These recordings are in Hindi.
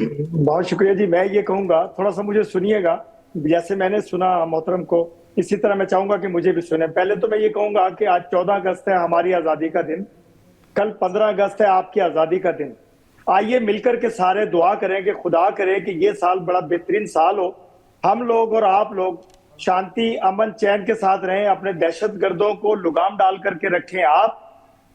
बहुत शुक्रिया जी। मैं ये कहूंगा, थोड़ा सा मुझे सुनिएगा। जैसे मैंने सुना मोहतरम को, इसी तरह मैं चाहूंगा कि मुझे भी सुने। पहले तो मैं ये कहूंगा कि आज 14 अगस्त है, हमारी आजादी का दिन। कल 15 अगस्त है, आपकी आजादी का दिन। आइए मिलकर के सारे दुआ करें कि खुदा करे कि ये साल बड़ा बेहतरीन साल हो। हम लोग और आप लोग शांति, अमन, चैन के साथ रहें। अपने दहशतगर्दों को लगाम डाल करके रखें आप,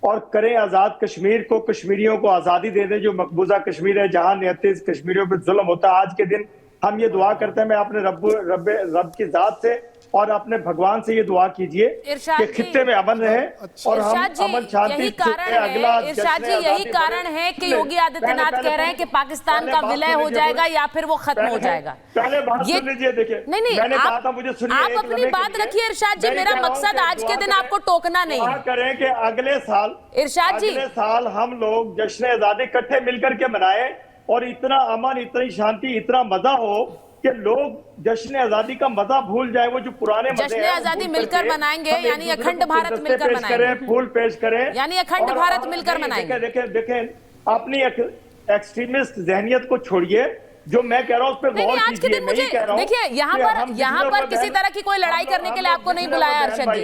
और करें आजाद कश्मीर को, कश्मीरियों को आजादी दे दें, जो मकबूजा कश्मीर है जहां 39 कश्मीरियों पर जुल्म होता है। आज के दिन हम ये दुआ करते हैं, मैं अपने रब की जात से और अपने भगवान से ये दुआ कीजिए कि खित्ते में अमन रहे और हम अमन शांति। यही कारण है इरशाद जी, यही कारण है कि योगी आदित्यनाथ कह रहे हैं कि पाकिस्तान का विलय हो जाएगा या फिर वो खत्म हो जाएगा। पहले बात सुन लीजिए। देखिए, नहीं, मैंने कहा था मुझे सुनिए, आप अपनी बात रखिए इरशाद जी। मेरा मकसद आज के दिन आपको टोकना नहीं है। करें कि अगले साल इरशाद जी, अगले साल हम लोग जश्न आजादी इकट्ठे मिलकर के मनाएं, और इतना अमन, इतनी शांति, इतना मजा हो कि लोग जश्न आजादी का मजा भूल जाए। वो जो पुराने जश्न आजादी मिलकर मनाएंगे, यानी अखंड भारत मिलकर मनाएंगे, फूल पेश करें, यानी अखंड भारत मिलकर मनाएंगे। देखें अपनी एक्सट्रीमिस्ट जहनियत को छोड़िए। जो मैं कह रहा हूं उस पर गौर आज के दिन मुझे देखिए, यहाँ पर किसी तरह की कोई लड़ाई करने के लिए आपको नहीं बुलाया अरशद जी।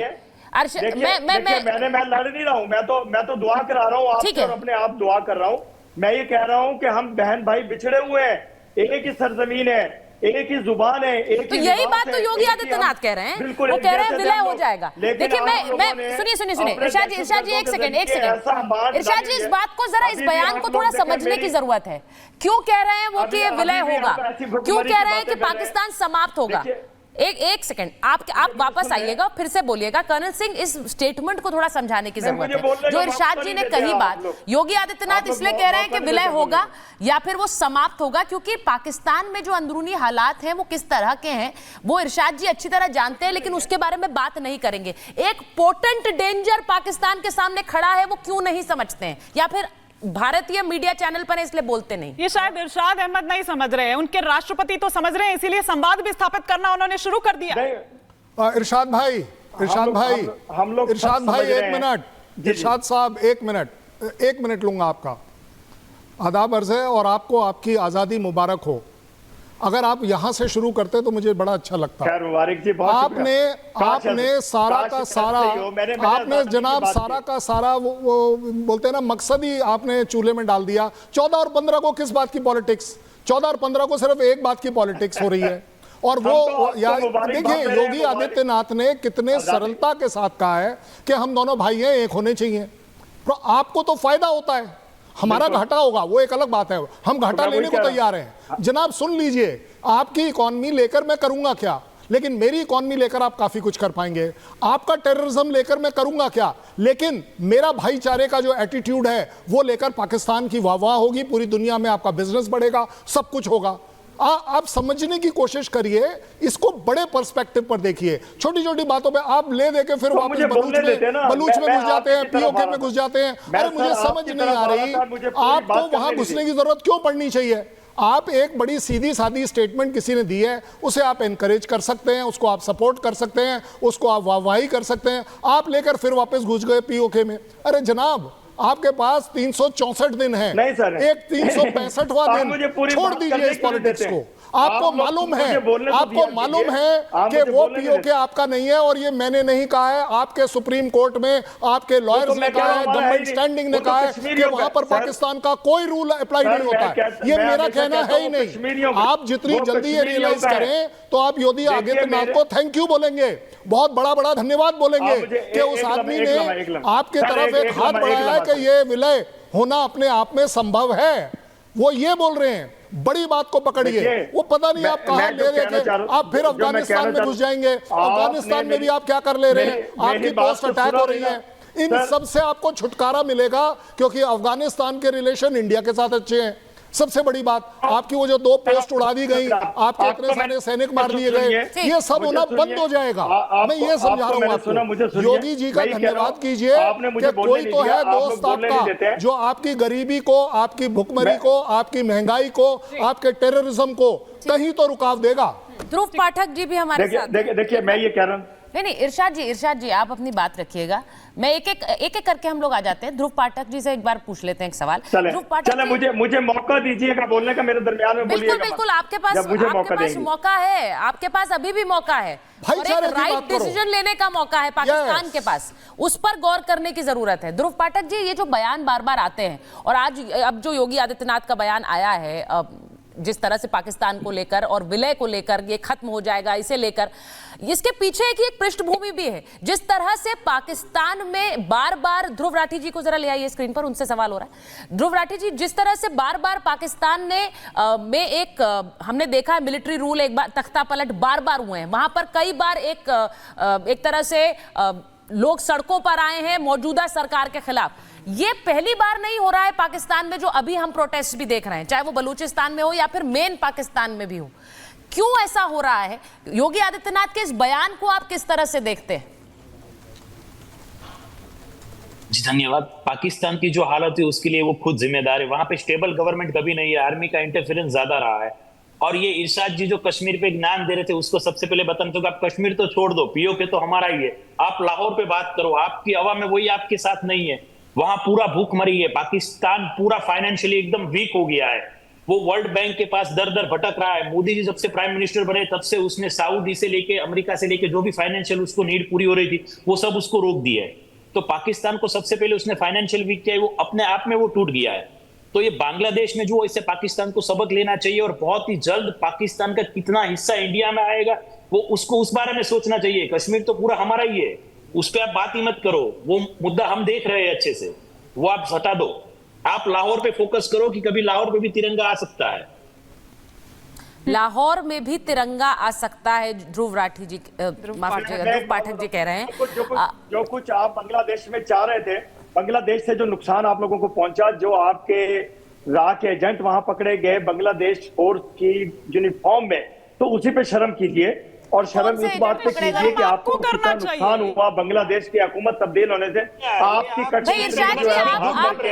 मैं लड़ नहीं रहा हूँ, मैं तो दुआ करा रहा हूँ आपसे और अपने आप दुआ कर रहा हूँ। मैं ये कह रहा हूँ कि हम बहन भाई बिछड़े हुए हैं, एक ही सरजमीन है, एक ही जुबान है, एक तो यही बात तो योगी आदित्यनाथ कह रहे हैं। वो कह रहे हैं विलय हो जाएगा। देखिए, मैं सुनिए इरशाद जी एक सेकंड इरशाद जी, इस बात को जरा, इस बयान को थोड़ा समझने की जरूरत है। क्यों कह रहे हैं वो कि विलय होगा? क्यों कह रहे हैं कि पाकिस्तान समाप्त होगा? एक सेकंड, आप वापस आइएगा, फिर से बोलिएगा। कर्नल सिंह, इस स्टेटमेंट को थोड़ा समझाने की जरूरत है। जो इरशाद जी ने कही बात, योगी आदित्यनाथ इसलिए कह रहे हैं कि विलय होगा या फिर वो समाप्त होगा क्योंकि पाकिस्तान में जो अंदरूनी हालात हैं वो किस तरह के हैं वो इरशाद जी अच्छी तरह जानते हैं, लेकिन उसके बारे में बात नहीं करेंगे। एक पोटेंट डेंजर पाकिस्तान के सामने खड़ा है, वो क्यों नहीं समझते हैं, या फिर भारतीय मीडिया चैनल पर इसलिए बोलते नहीं? ये शायद इरशाद अहमद नहीं समझ रहे हैं, उनके राष्ट्रपति तो समझ रहे हैं, इसीलिए संवाद भी स्थापित करना उन्होंने शुरू कर दिया। इरशाद भाई एक मिनट, इरशाद साहब एक मिनट लूंगा आपका। आदाब अर्ज़ है और आपको आपकी आज़ादी मुबारक हो। अगर आप यहां से शुरू करते तो मुझे बड़ा अच्छा लगता। आपने सारा का सारा, आपने जनाब सारा का सारा वो बोलते हैं ना, मकसद ही आपने चूल्हे में डाल दिया। 14 और 15 को किस बात की पॉलिटिक्स? 14 और 15 को सिर्फ एक बात की पॉलिटिक्स हो रही है। और वो देखिए, योगी आदित्यनाथ ने कितने सरलता के साथ कहा है कि हम दोनों भाई हैं, एक होने चाहिए। तो आपको तो फायदा होता है, हमारा घाटा होगा, वो एक अलग बात है। हम घाटा लेने को तैयार हैं। जनाब सुन लीजिए, आपकी इकॉनमी लेकर मैं करूंगा क्या, लेकिन मेरी इकॉनमी लेकर आप काफी कुछ कर पाएंगे। आपका टेररिज्म लेकर मैं करूंगा क्या, लेकिन मेरा भाईचारे का जो एटीट्यूड है वो लेकर पाकिस्तान की वाह होगी, पूरी दुनिया में आपका बिजनेस बढ़ेगा, सब कुछ होगा। आप समझने की कोशिश करिए, इसको बड़े पर्सपेक्टिव पर देखिए। छोटी छोटी बातों पे आप ले देके फिर वापस बलूच में घुस जाते हैं, पीओके में घुस जाते हैं। अरे मुझे समझ नहीं आ रही, आपको वहां घुसने की जरूरत क्यों पड़नी चाहिए? आप एक बड़ी सीधी सादी स्टेटमेंट किसी ने दी है, उसे आप एनकरेज कर सकते हैं, उसको आप सपोर्ट कर सकते हैं, उसको आप वाहवाही कर सकते हैं। आप लेकर फिर वापस घुस गए पीओके में। अरे जनाब, आपके पास 364 दिन है, एक 365वां दिन छोड़ दीजिए इस पॉलिटिक्स को। आपको मालूम है कि वो पीओके आपका नहीं है, और ये मैंने नहीं कहा है, आपके सुप्रीम कोर्ट में आपके लॉयर्स ने कहा है, गवर्नमेंट स्टैंडिंग ने कहा है कि वहां पर पाकिस्तान का कोई रूल अप्लाई नहीं होता है। ये मेरा कहना है ही नहीं। आप जितनी जल्दी ये रियलाइज करें तो आप योगी आदित्यनाथ को थैंक यू बोलेंगे, बहुत बड़ा धन्यवाद बोलेंगे कि उस आदमी ने आपके तरफ एक हाथ बढ़ाया है कि ये विलय होना अपने आप में संभव है। वो ये बोल रहे हैं, बड़ी बात को पकड़िए। वो पता नहीं आप कहां ले रहे थे, आप फिर अफगानिस्तान में घुस जाएंगे। अफगानिस्तान में भी आप क्या कर ले रहे हैं, आपकी पोस्ट अटैक हो रही है। इन सब से आपको छुटकारा मिलेगा क्योंकि अफगानिस्तान के रिलेशन इंडिया के साथ अच्छे हैं। सबसे बड़ी बात, आपकी वो जो 2 पोस्ट उड़ा दी गई, आपके इतने सारे सैनिक मार दिए गए, ये सब होना बंद हो जाएगा। मैं ये समझा रहा हूँ आपको। योगी जी का धन्यवाद कीजिए कि कोई तो है दोस्त आपका जो आपकी गरीबी को, आपकी भुखमरी को, आपकी महंगाई को, आपके टेररिज्म को कहीं तो रुकाव देगा। ध्रुव पाठक जी भी हमारे साथ। देखिए, मैं ये कह रहा हूँ, नहीं, इरशाद जी आप अपनी बात रखिएगा। मैं एक एक करके हम लोग आ जाते हैं। ध्रुव पाठक जी से एक बार पूछ लेते हैं एक सवाल। ध्रुव पाठक, मुझे मौका दीजिएगा बोलने का, मेरे दरमियान में बोलिएगा। बिल्कुल आपके पास मौका है, आपके पास अभी भी मौका है और एक राइट डिसीजन लेने का मौका है पाकिस्तान के पास, उस पर गौर करने की जरूरत है। ध्रुव पाठक जी, ये जो बयान बार बार आते हैं और अब जो योगी आदित्यनाथ का बयान आया है जिस तरह से पाकिस्तान को लेकर और विलय को लेकर, ये खत्म हो जाएगा इसे लेकर, इसके पीछे एक पृष्ठभूमि भी है। जिस तरह से पाकिस्तान में बार बार, ध्रुव राठी जी को जरा ले आइए स्क्रीन पर, उनसे सवाल हो रहा है। ध्रुव राठी जी, जिस तरह से बार बार पाकिस्तान ने में हमने देखा है मिलिट्री रूल, एक बार तख्ता पलट बार बार हुए हैं, वहां पर कई बार एक तरह से लोग सड़कों पर आए हैं मौजूदा सरकार के खिलाफ। ये पहली बार नहीं हो रहा है पाकिस्तान में जो अभी हम प्रोटेस्ट भी देख रहे हैं, चाहे वो बलूचिस्तान में हो या फिर मेन पाकिस्तान में भी हो। क्यों ऐसा हो रहा है? योगी आदित्यनाथ के इस बयान को आप किस तरह से देखते हैं? जी धन्यवाद। पाकिस्तान की जो हालत है उसके लिए वो खुद जिम्मेदार है। वहां पे स्टेबल गवर्नमेंट कभी नहीं है, आर्मी का इंटरफेरेंस ज्यादा रहा है। और ये इरशाद जी जो कश्मीर पे ज्ञान दे रहे थे, उसको सबसे पहले बताना चाहिए आप कश्मीर तो छोड़ दो, पीओके तो हमारा ही है। आप लाहौर पे बात करो, आपकी अवाम में वही आपके साथ नहीं है। वहां पूरा भूखमरी है, पाकिस्तान पूरा फाइनेंशियली एकदम वीक हो गया है। वो वर्ल्ड बैंक के पास दर दर भटक रहा है। मोदी जी जब से प्राइम मिनिस्टर बने तब से उसने सऊदी से लेके अमेरिका से लेके जो भी फाइनेंशियल उसको नीड पूरी हो रही थी वो सब उसको रोक दिया है। तो पाकिस्तान को सबसे पहले उसने फाइनेंशियल वीक किया है, वो अपने आप में वो टूट गया है। तो ये बांग्लादेश में जो इससे पाकिस्तान को सबक लेना चाहिए और बहुत ही जल्द पाकिस्तान का कितना हिस्सा इंडिया में आएगा वो उसको उस बारे में सोचना चाहिए। कश्मीर तो पूरा हमारा ही है, उस पर आप बात ही मत करो। वो मुद्दा हम देख रहे हैं अच्छे से, वो आप हटा दो। आप लाहौर पे फोकस करो कि कभी लाहौर पे भी तिरंगा आ सकता है। लाहौर में भी तिरंगा आ सकता है, ध्रुव राठी जी, ध्रुव पाठक जी कह रहे हैं। जो कुछ आप बांग्लादेश में चाह रहे थे, बांग्लादेश से जो नुकसान आप लोगों को पहुंचा, जो आपके राह के एजेंट वहां पकड़े गए बांग्लादेश फोर्स की यूनिफॉर्म में, तो उसी पे शर्म कीजिए। और शर्म इस बात पे कीजिए कि आपको कितना नुकसान हुआ बांग्लादेश की हुकूमत तब्दील होने से। आपकी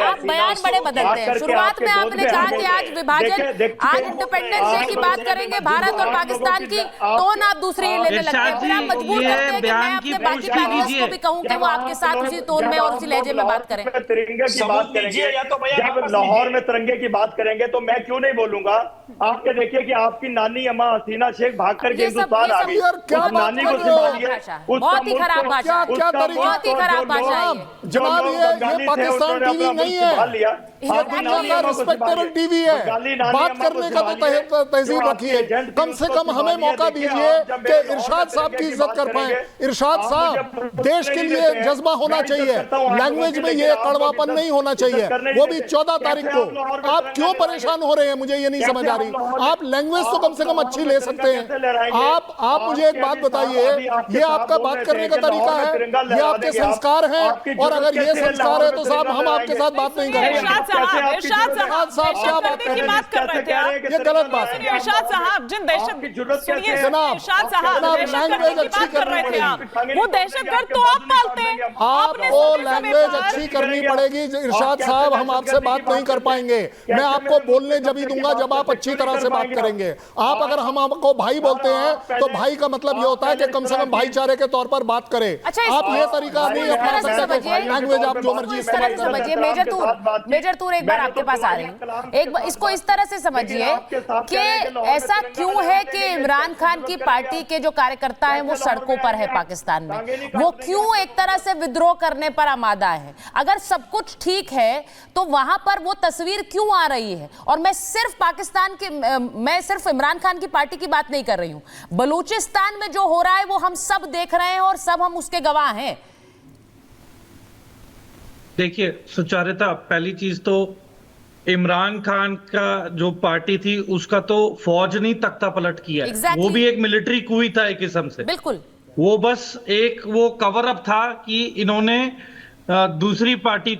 आप बयान बड़े बदलते हैं। शुरुआत में आपने कहा कि आज विभाजन, आज इंडिपेंडेंस डे की बात करेंगे भारत और पाकिस्तान की, टोन आप दूसरी लेने लगते हैं। फिर आप मजबूर करते हैं कि मैं अपने बाकी पैनलिस्ट को भी कहूं कि वो आपके साथ उसी टोन में और उसी लहजे में बात करें। तिरंगे की बात करेंगे, जब लाहौर में तिरंगे की बात करेंगे तो मैं क्यों नहीं बोलूंगा। आपके देखिए कि आपकी नानी अम्मा हसीना शेख भाग कर के हिंदुस्तान आ गई। क्या बात कर रहे हो? बहुत ही खराब भाषा, बहुत ही खराब भाषा है जनाब। ये पाकिस्तान टीवी नहीं है, ये दुनिया का रिस्पेक्टेबल टीवी है। बात करने का तो तहजीब रखिए। कम से कम हमें मौका दीजिए कि इरशाद साहब की इज्जत कर पाए। इरशाद साहब, देश के लिए जज्बा होना चाहिए, लैंग्वेज में ये कड़वापन नहीं होना चाहिए, वो भी 14 तारीख को। आप क्यों परेशान हो रहे हैं, मुझे ये नहीं समझ आ रही। आप लैंग्वेज तो कम से कम अच्छी ले सकते हैं। आप मुझे एक बात बताइए, ये आपका बात करने का तरीका है, ये आपके संस्कार हैं? और अगर ये संस्कार है तो साहब हम आपके साथ बात नहीं करेंगे। इरशाद साहब क्या बात कर रहे थे आप? ये गलत बात है। इरशाद साहब, जिन दहशत, सुनिए इरशाद साहब, लैंग्वेज अच्छी कर रहे थे आप, वो दहशतगर्द तो आप पालते हैं। आपको लैंग्वेज अच्छी करनी पड़ेगी इरशाद साहब, हम आपसे बात नहीं कर पाएंगे। मैं आपको बोलने जब ही दूंगा जब आप अच्छी तरह से बात करेंगे। आप अगर हम आपको भाई बोलते हैं तो भाई का मतलब ये होता है कि कम से कम भाईचारे के तौर पर बात करें। आप ये तरीका नहीं अपना सकते, लैंग्वेज आप जो मर्जी इस्तेमाल करें। मेजर तूर एक बार आपके पास आ रही हूँ, एक बार इसको इस तरह से समझिए कि ऐसा क्यों है कि इमरान खान की पार्टी के जो कार्यकर्ता हैं वो सड़कों पर है पाकिस्तान में, वो क्यों एक तरह से विद्रोह करने पर आमादा है? अगर सब कुछ ठीक है तो वहां पर वो तस्वीर क्यों आ रही है? और मैं सिर्फ पाकिस्तान के, मैं सिर्फ इमरान खान की पार्टी की बात नहीं कर रही हूँ, बलूचिस्तान में जो हो रहा है वो हम सब देख रहे हैं और सब हम उसके गवाह हैं। देखिए सुचारिता, पहली चीज तो इमरान खान का जो पार्टी थी उसका तो फौज नहीं तख्ता पलट किया है। exactly. वो भी एक मिलिट्री कूई था एक किस्म से। बिल्कुल, वो बस एक वो कवर अप था कि इन्होंने दूसरी पार्टी